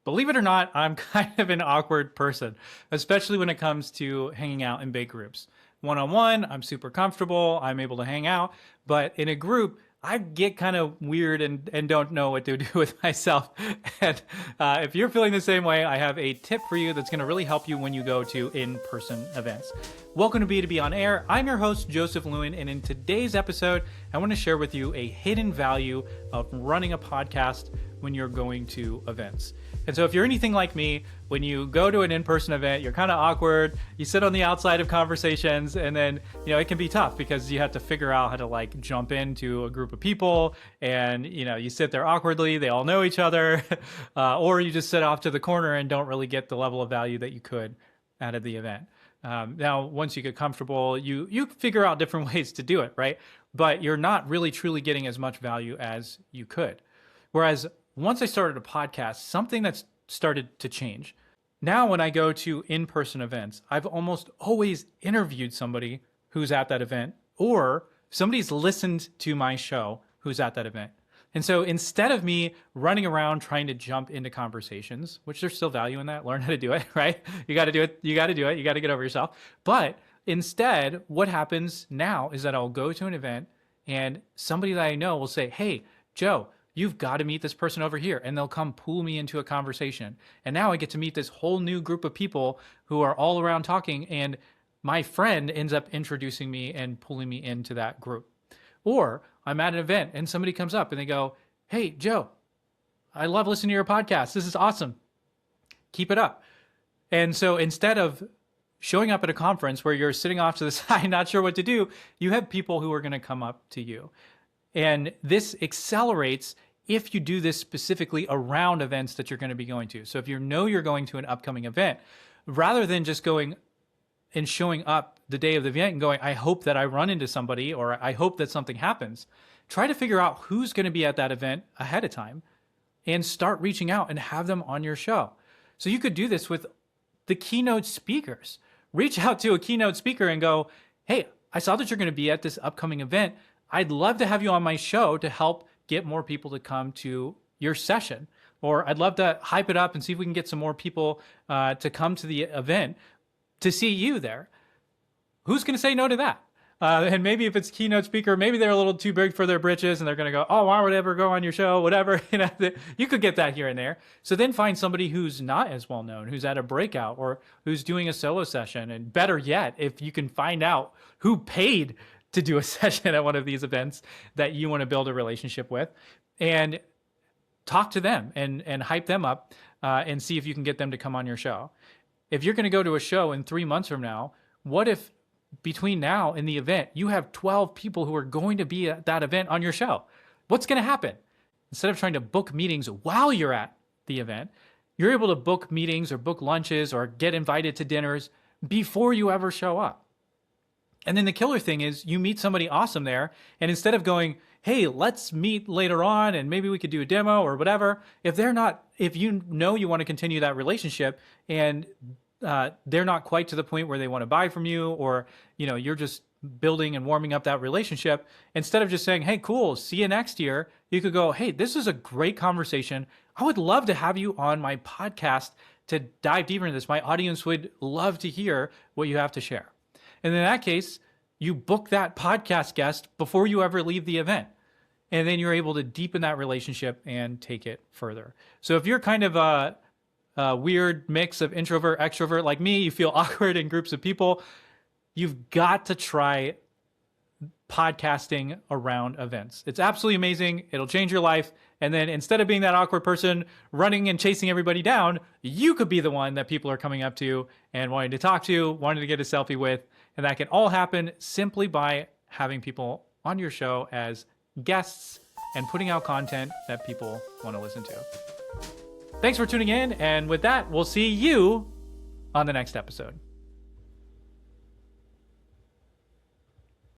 Believe it or not, I'm kind of an awkward person, especially when it comes to hanging out in big groups. One-on-one, I'm super comfortable, I'm able to hang out, but in a group, I get kind of weird and don't know what to do with myself. And if you're feeling the same way, I have a tip for you that's going to really help you when you go to in-person events. Welcome to B2B On Air. I'm your host, Joseph Lewin, and in today's episode, I want to share with you a hidden value of running a podcast when you're going to events. And so if you're anything like me, when you go to an in-person event, you're kind of awkward, you sit on the outside of conversations, and then, it can be tough because you have to figure out how to jump into a group of people and, you sit there awkwardly, they all know each other, or you just sit off to the corner and don't really get the level of value that you could out of the event. Now, once you get comfortable, you figure out different ways to do it, right? But you're not really truly getting as much value as you could. Whereas once I started a podcast, something that's started to change. Now, when I go to in-person events, I've almost always interviewed somebody who's at that event, or somebody's listened to my show who's at that event. And so instead of me running around trying to jump into conversations, which there's still value in that, learn how to do it, right? You got to do it. You got to do it. You got to get over yourself. But instead, what happens now is that I'll go to an event and somebody that I know will say, "Hey, Joe, you've got to meet this person over here." And they'll come pull me into a conversation. And now I get to meet this whole new group of people who are all around talking. And my friend ends up introducing me and pulling me into that group. Or I'm at an event and somebody comes up and they go, "Hey, Joe, I love listening to your podcast. This is awesome. Keep it up." And so instead of showing up at a conference where you're sitting off to the side, not sure what to do, you have people who are going to come up to you. And this accelerates if you do this specifically around events that you're going to be going to. So if you know you're going to an upcoming event, rather than just going and showing up the day of the event and going, "I hope that I run into somebody," or "I hope that something happens," try to figure out who's going to be at that event ahead of time and start reaching out and have them on your show. So you could do this with the keynote speakers. Reach out to a keynote speaker and go, "Hey, I saw that you're going to be at this upcoming event. I'd love to have you on my show to help get more people to come to your session." Or "I'd love to hype it up and see if we can get some more people to come to the event to see you there." Who's going to say no to that? And maybe if it's keynote speaker, maybe they're a little too big for their britches and they're going to go, "Oh, why would I ever go on your show?" Whatever. You could get that here and there. So then find somebody who's not as well known, who's at a breakout or who's doing a solo session. And better yet, if you can find out who paid to do a session at one of these events that you want to build a relationship with, and talk to them and hype them up and see if you can get them to come on your show. If you're going to go to a show in 3 months from now, what if between now and the event, you have 12 people who are going to be at that event on your show? What's going to happen? Instead of trying to book meetings while you're at the event, you're able to book meetings or book lunches or get invited to dinners before you ever show up. And then the killer thing is you meet somebody awesome there, and instead of going, "Hey, let's meet later on and maybe we could do a demo," or whatever, if you know you want to continue that relationship and they're not quite to the point where they want to buy from you, or you're just building and warming up that relationship, instead of just saying, "Hey, cool, see you next year," you could go, "Hey, this is a great conversation. I would love to have you on my podcast to dive deeper into this. My audience would love to hear what you have to share." And in that case, you book that podcast guest before you ever leave the event. And then you're able to deepen that relationship and take it further. So if you're kind of a weird mix of introvert, extrovert like me, you feel awkward in groups of people, you've got to try podcasting around events. It's absolutely amazing. It'll change your life. And then instead of being that awkward person running and chasing everybody down, you could be the one that people are coming up to and wanting to talk to, wanting to get a selfie with. And that can all happen simply by having people on your show as guests and putting out content that people want to listen to. Thanks for tuning in. And with that, we'll see you on the next episode.